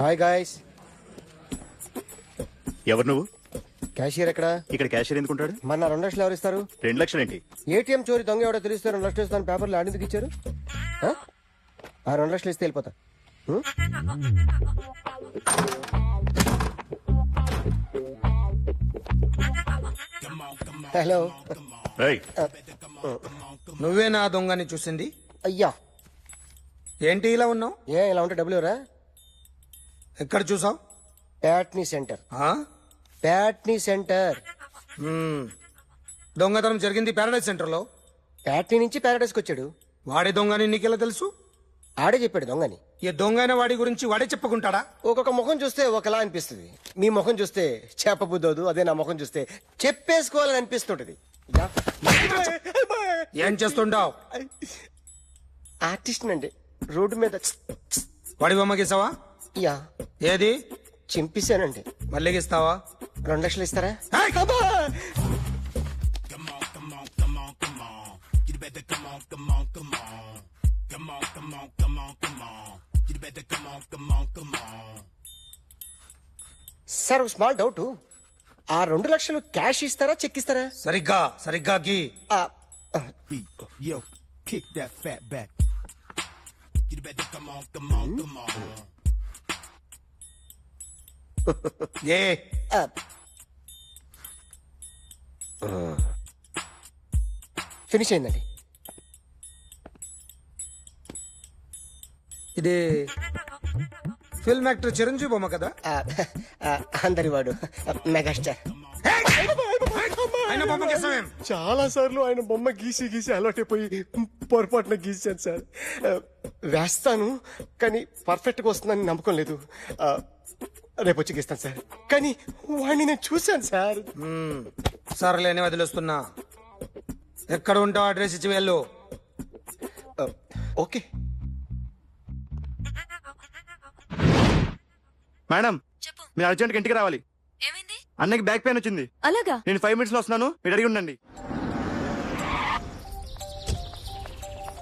Hi guys. ఎవరు నువ్వు? Cashier ఎక్కడ? ఇక్కడ క్యాషియర్ ఎందుకుంటాడు? మన 2 లక్షలు ఎవరు ఇస్తారు? 2 లక్షలు ఏంటి? ఏటీఎం చోరీ దొంగ ఎవడో తెలిస్తే 2 లక్షలు ఇస్తాను పేపర్లు ఆడిందుకు ఇచ్చారు. ఆ 2 లక్షలు ఇస్తే వెళ్ళిపోతా. హలో. ఏయ్, నువ్వే నా దొంగని చూసింది? అయ్యా, ఏంటి ఇలా ఉన్నావు? ఇలా ఉంటే డబ్బులు ఎవరా? ఎక్కడ చూసావు? ప్యాట్నీ సెంటర్. ప్యాట్నీ సెంటర్. దొంగతనం జరిగింది ప్యారడైజ్ సెంటర్ లో. ప్యాట్నీ నుంచి ప్యారడైస్కి వచ్చాడు. వాడే దొంగని నీకెలా తెలుసు? ఆడే చెప్పాడు దొంగని. ఈ దొంగైన వాడి గురించి వాడే చెప్పుకుంటాడా? ఒక్కొక్క ముఖం చూస్తే ఒకలా అనిపిస్తుంది. మీ ముఖం చూస్తే చెప్పబుద్దోదు, అదే నా ముఖం చూస్తే చెప్పేసుకోవాలని అనిపిస్తుంటది. ఏం చేస్తుంటావు? ఆర్టిస్ట్ అండి. రోడ్డు మీద వాడి బొమ్మ గీసావా? యా, ఏది? చింపేశానండి. మళ్ళీ గీస్తావా? 2 లక్షలు ఇస్తారా? Sir, small doubt. ఆ 2 లక్షలు క్యాష్ ఇస్తారా, చెక్ ఇస్తారా? సరిగ్గా గీ. Yo, kick that fat back. You better come on. A finish అయిందండి. ఇది ఫిల్మ్ యాక్టర్ చిరంజీవి బొమ్మ కదా? అందరి వాడు మెగాస్టార్. ఆయన బొమ్మ గీసావేం? చాలా సార్లు ఆయన బొమ్మ గీసి అలవాటైపోయి పొరపాటున గీసాను సార్. వేస్తాను కానీ పర్ఫెక్ట్ గా వస్తుందని నమ్మకం లేదు. రేపు వచ్చి గీస్తాను సార్. కానీ వాడిని నేను చూశాను సార్. సర్లేని వదిలేస్తున్నా. ఎక్కడ ఉంటావు అడ్రస్ ఇచ్చి వెళ్ళు. ఓకే మేడం, చెప్పు. మీరు అర్జెంట్ ఇంటికి రావాలి. ఏమైంది? అన్నకి బ్యాక్ పెయిన్ వచ్చింది. అలాగా? నేను 5 మినిట్స్ లో వస్తున్నాను, మీరు అడిగి ఉండండి.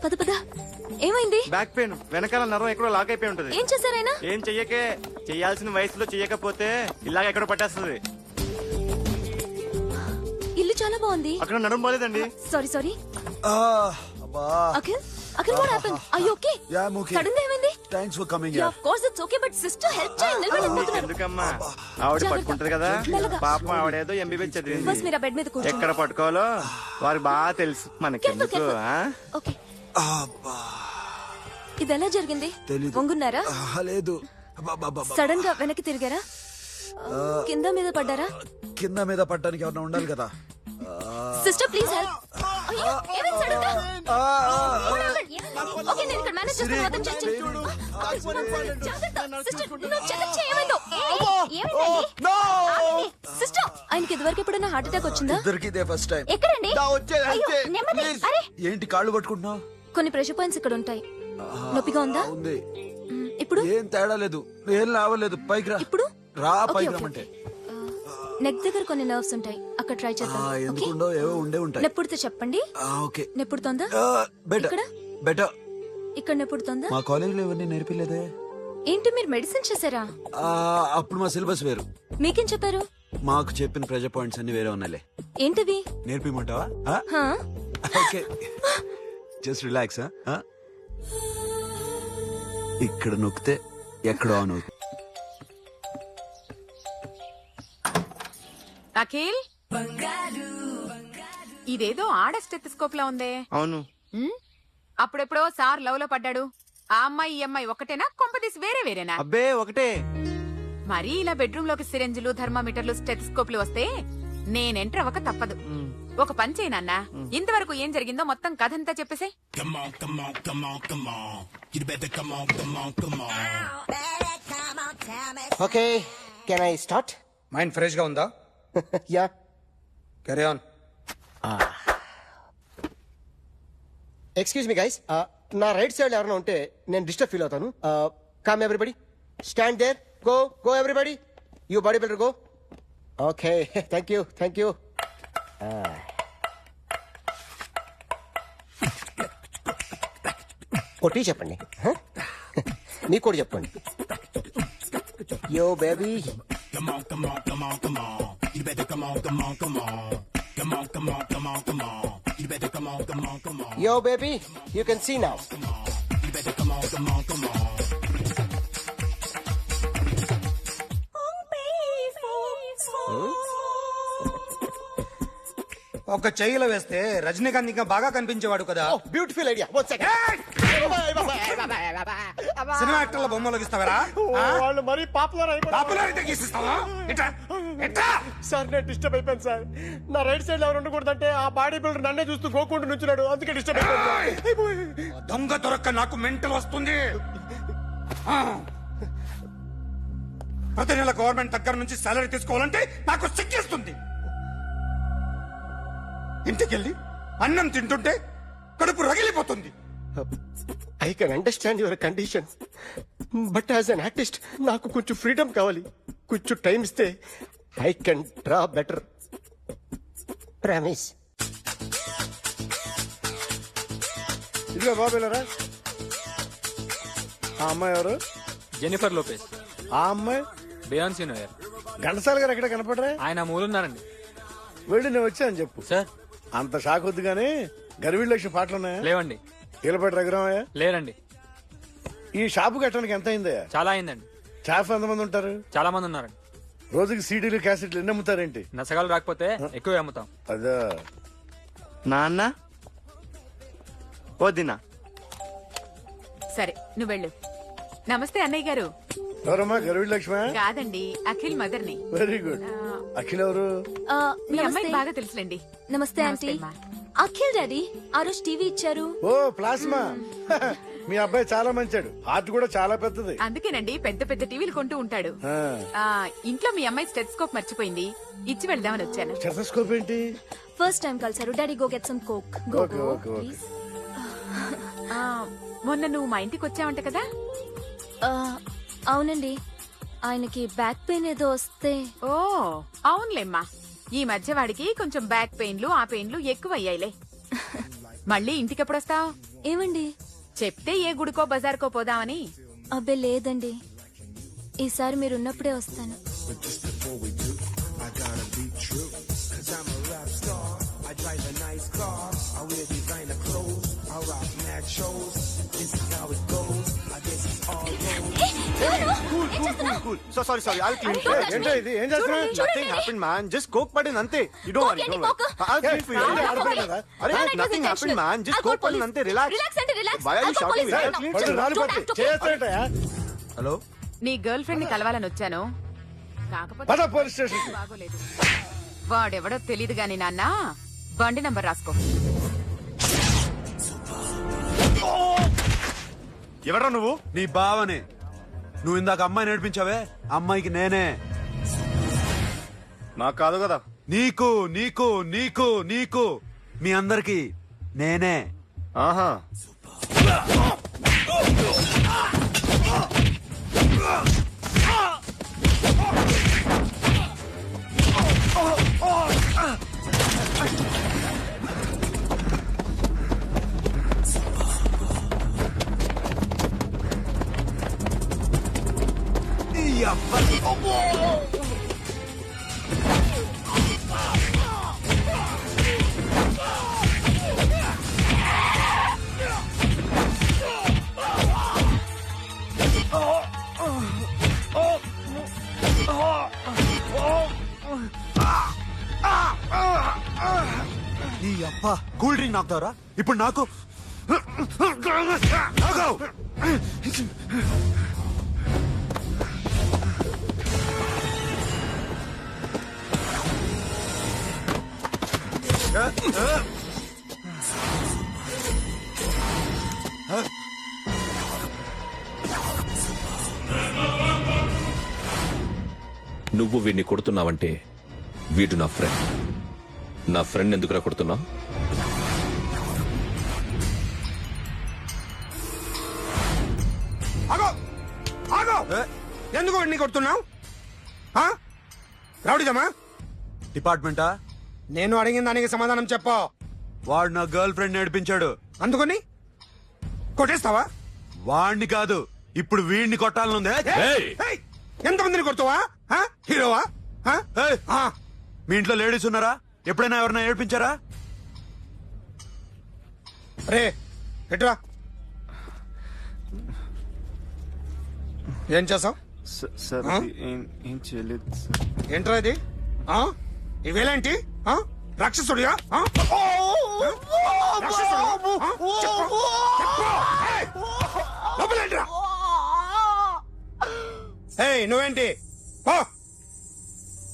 పద ఏమైంది? బ్యాక్ పెయిన్, వెనకాల నరం ఎక్కడో లాక్ అయిపోయి ఉంటది. ఏం చేశారైనా? ఏం చెయ్యకే, చెయ్యాల్సిన వయసులో చెయ్యకపోతే ఇలాగ ఎక్కడో పట్టేస్తుంది. ఇల్లు చాలా బాగుంది. అక్కడ నడుము పోలేదండి. Sorry. Akhil what happened? Are you okay? Yeah, I'm okay. Sudden గా ఏమైంది? Thanks for coming Yeah, here. of course it's okay, but sister help చేయండి. నిలబడలేకపోతున్నారు. ఎందుకమ్మా, ఆవిడ పట్టుకుంటది కదా. మెల్లగా. పాపం ఆవిడేదో ఎంబీబీ చదివింది. ఫస్ట్ మీరు ఆ బెడ్ మీద కూర్చోండి. ఎక్కడ పట్టుకోవాలో వారికి బాగా తెలుసు. మనకెందుకు? Careful. ఆ? ఓకే. అబ్బా, ఇది ఎలా జరిగింది? తెలీదు. వంగున్నారా? లేదు. సడన్ గా వెనక్కి తిరిగారా? కింద మీద పడ్డారా? కింద మీద పట్టడానికి ఎవరైనా ఉండాలి కదా. Sister please help. అయ్యో, ఏమైంది సడన్ గా? ఓకే, నేను ఇక్కడ మేనేజ్ చేస్తాను. వద్దని చెప్పు. జాగ్రత్త. సిస్టర్, నువ్వు చెక్ చేయి ఏమైందో. ఏమైంది? సిస్టర్, ఆయనకి ఇదివరకు ఎప్పుడైనా హార్ట్ అటాక్ వచ్చిందా? ఇద్దరికి ఇదే ఫస్ట్ టైం. ఎక్కడండి? అయ్యో, నెమ్మది. అరే, ఏంటి కాళ్ళు పట్టుకుంటున్నావు? కొన్ని ప్రెషర్ పాయింట్స్ ఇక్కడ ఉంటాయి. నొప్పిగా ఉందా? ఉంది. ఇప్పుడు ఏం తేడా లేదు, ఏం లావలేదు. పైకి రా. ఇప్పుడు రా, ఓకే, పైకి ఓకే, రమ్మంటే. నెక్ దగ్గర కొన్ని నర్వ్స్ ఉంటాయి, అక్కడ ట్రై చేద్దాం. ఓకే, ఎందుకుండో ఏవో ఉండే ఉంటాయి. నెప్పుడుతో చెప్పండి. ఓకే. నెప్పుడుతోందా? బెటర్ ఇక్కడ? బెటర్. ఇక్కడ నెప్పుడుతోందా? మా కాలేజీలో ఇవన్నీ నేర్పిలేదే. ఏంటి, మీరు మెడిసిన్ చేశారా? అప్పుడు మా సిలబస్ వేరు. మీకేం చెప్పారు? మాకు చెప్పిన ప్రెజర్ పాయింట్స్ అన్ని వేరే ఉన్నాయిలే. ఏంటివి? నేర్పిమంటావా? హా? Okay, just relax. ఇక్కడ నొక్కితే ఎక్కడో అను. అఖిల్, ఇదేదో ఆడ స్టెథోస్కోప్ లా ఉందే. అవును. అప్పుడెప్పుడో సార్ లవ్ లో పడ్డాడు. ఆ అమ్మాయి ఈ అమ్మాయి ఒకటేనా, కొంపదీసి వేరేనా? అబ్బే ఒకటే. మరీ ఇలా బెడ్రూమ్ లోకి సిరెంజులు, థర్మామీటర్లు, స్టెథోస్కోప్లు వస్తే నేను ఎంటర్ అవ్వక తప్పదు. ఒక పని చేయి నాన్న, ఇంతవరకు ఏం జరిగిందో మొత్తం కథంతా చెప్పేసే. Okay, can I start? Mind fresh గా ఉందా? Yeah. Carry on. Excuse me guys, నా రైట్ సైడ్ ఎవరైనా ఉంటే నేను డిస్టర్బ్ ఫీల్ అవుతాను. Come everybody, stand there. Go everybody, you body builder go. Okay, thank you. ఓ టీ చెప్పండి. మీకు కూడా చెప్పండి. Yo baby Come on, come on, come on, come on. You better come on, come on, come on. Come on, come on, come on, come on. You better come on, come on, come on. Yo baby you can see now. You better come on, come on, come on. ఒక చెయ్యిలో వేస్తే రజనీకాంత్ ఇంకా బాగా కనిపించేవాడు కదా. Beautiful idea. One cinema యాక్టర్ల బొమ్మలు గీస్తావరా? వాళ్ళు మరీ popular అయిపోయారు. Popularity గీసిస్తావా? ఎట్లా? ఎట్లా? సార్ నేను డిస్టర్బ్ అయిపోయాను సార్. నా రైట్ సైడ్ లో ఎవరు ఉండకూడదంటే ఆ బాడీ బిల్డర్ నన్నే చూస్తూ గోకుంటూ నుంచున్నాడు, అందుకే డిస్టర్బ్ అయిపోయాను. దొంగ దొరక్క నాకు మెంటల్ వస్తుంది. ఆ. ప్రతి నెల గవర్నమెంట్ దగ్గర నుంచి సాలరీ తీసుకోవాలంటే నాకు సిగ్గేస్తుంది. ఇంటికెళ్ళి అన్నం తింటుంటే కడుపు రగిలిపోతుంది. I can understand your condition, but as an artist నాకు కొంచెం ఫ్రీడమ్ కావాలి. కొంచెం టైం ఇస్తే I can draw better. Promise. ఇదిగో బాబులరా, ఆ అమ్మాయి ఎవరు? Jennifer Lopez. ఆ అమ్మాయి బియాన్సీ నోయర్. ఘంటసాల గారు ఎక్కడ కనపడరా? ఆయన మూలున్నారండి. వెళ్ళి నేను వచ్చాను చెప్పు. సార్ అంత షాక్ వద్దు గానీ గర్వీళ్ళ లక్ష్మి పాటలు ఉన్నాయా? లేవండి. ఈలపాటి రఘురామయ్య లేరండి. ఈ షాపు కట్టడానికి ఎంత అయిందయ్యా? చాలా అయిందండి. స్టాఫ్ ఎంతమంది ఉంటారు? చాలా మంది ఉన్నారండి. రోజుకి సీడీలు క్యాసెట్లు ఎన్ని అమ్ముతారేంటి? నసగాలు రాకపోతే ఎక్కువ అమ్ముతాం. అదా నాన్న వదినా. సరే నువ్వు వెళ్ళు. నమస్తే అన్నయ్య గారు. ఎవరమ్మా? గర్వీళ్ళ లక్ష్మి? కాదండి, అఖిల్ మదర్ని. Very good. అఖిల్ ఎవరు? మీ నమస్తే. అమ్మాయికి బాగా తెలుసులేండి. నమస్తే ఆంటీ. అమ్మా. అఖిల్ డాడీ ఆ రోజు టీవీ ఇచ్చారు. ఓ ప్లాస్మా. మీ అబ్బాయి చాలా మంచాడు, హార్ట్ కూడా చాలా పెద్దది. అందుకేనండి పెద్ద పెద్ద టీవీలు కొంటూ ఉంటాడు. ఆ. ఇంట్లో మీ అమ్మాయి స్టెత్స్కోప్ మర్చిపోయింది, ఇచ్చి వెళ్దామని వచ్చాను. స్టెథోస్కోప్ ఏంటి? ఫస్ట్ టైం కలిసారు. Daddy go get some coke. Go okay, go okay, okay. Please. మొన్న నువ్వు మా ఇంటికి వచ్చావంట కదా. అవునండి, ఆయనకి బ్యాక్ పెయిన్ ఏదో వస్తే. ఓ అవునులేమ్మా, ఈ మధ్య వాడికి కొంచెం బ్యాక్ పెయిన్లు ఆ పెయిన్లు ఎక్కువ అయ్యాయిలే. మళ్ళీ ఇంటికి ఎప్పుడు వస్తావు? ఏమండి? చెప్తే ఏ గుడికో బజార్కో పోదామని. అబ్బే లేదండి, ఈసారి మీరున్నప్పుడే వస్తాను. So sorry sorry I'll clean. ఏంటో ఇది? ఏం చేస్తున్నా? Nothing happened man, just coke పడింది అంతే. You don't worry, don't worry. I'll clean for you. ఆడపిల్ల అరే nothing happened man, just coke పడింది అంతే. Relax. Why are you shouting? I'll clean పడు, it. నాలుగు పట్టి. చేస్తాడటయా? హలో, నీ గర్ల్ ఫ్రెండ్ ని కలవాలని వచ్చాను, కాకపోతే పద పోలీస్ స్టేషన్. బాగోలేదు. వాడెవడో తెలీదు గాని నాన్న, బండి నంబర్ రాసుకో. ఎవరా నువ్వు? నీ బావనే. నువ్వు ఇందాక అమ్మాయి నడిపించావే, అమ్మాయికి నేనే. నాకు కాదు కదా. నీకు నీకు నీకు నీకు మీ అందరికి నేనే. ఆహా, నీ అబ్బా కూల్ డ్రింక్ నాకుతావరా ఇప్పుడు నాకు? ఆగు! నువ్వు వీడిని కొడుతున్నావంటే వీడు నా ఫ్రెండ్. నా ఫ్రెండ్ ఎందుకురా కొడుతున్నావు? ఆగో ఆగో, ఎందుకు వాడిని కొడుతున్నావు? రౌడీదమ్మా? డిపార్ట్మెంటా? నేను అడిగిన దానికి సమాధానం చెప్పు. వాడు నా గర్ల్ ఫ్రెండ్ నడిపించాడు. అందుకని కొట్టేస్తావా? వాణ్ణి కాదు, ఇప్పుడు వీడిని కొట్టాలనుందే. ఏయ్! ఏయ్! ఎంతమందిని కొడతావా ఆ? హీరోవా ఆ? ఏయ్, ఆ. మీ ఇంట్లో లేడీస్ ఉన్నారా? ఎప్పుడైనా ఎవరైనా ఏడ్పించారా? రే ఎట్రా ఏం చేసావు సార్ ఆ? ఏం చేయలేదు సార్. ఏంట్రా ఇది ఆ? ఇవేలేంటి ఆ? రాక్షసుడియా ఆ? రాక్షసుడివా? ఆ? చెప్పు. చెప్పు. ఏయ్! లోపలేంట్రా? ఏయ్ నువ్వేంటి పో.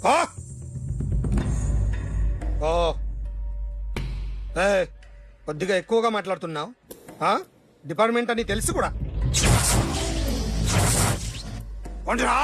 పో. పో. ఏయ్, కొద్దిగా ఎక్కువగా మాట్లాడుతున్నావు ఆ? డిపార్ట్మెంట్ అని తెలుసు కూడా. కొండ్రా